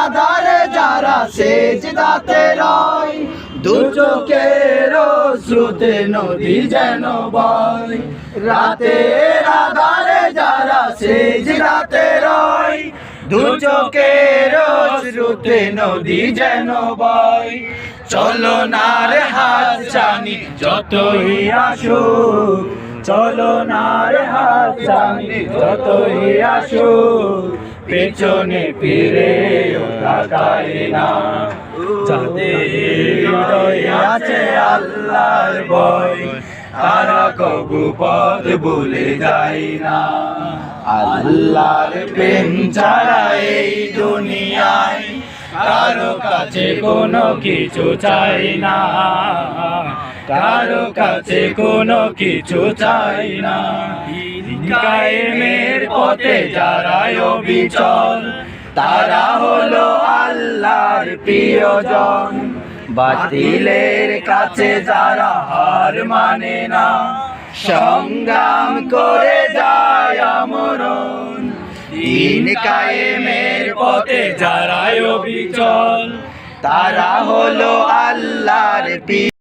আধারে যারা সেজদাতে রয়, দু চোখের অশ্রুতে নদী যেন বয়। রাতের আধারে যারা সেজদাতে রয়, দু চোখের অশ্রুতে নদী যেন বয়। চলো না রে হাত ছানি যতই আসুক, চলো না রে হাত ছানি যতই আসুক, পেছনে ফিরে তাকাই না। যাদের হৃদয়ে আছে আল্লাহর ভয়, তারা কবু পথ ভুলে যায় না। আল্লাহর প্রেম ছাড়া এই দুনিয়ায় কারো কাছে কোনো কিছু চাই না, কারো কাছে কোনো কিছু চাই না। কায়েমের পথে যারা অবিচল, তারা হলো আল্লাহর প্রিয়জন। বাতিলের কাছে যারা হার মানে না, সংগ্রাম করে যায় আমরণ। দিন কায়েমের পথে যারা অবিচল, তারা হলো আল্লাহর প্রিয়।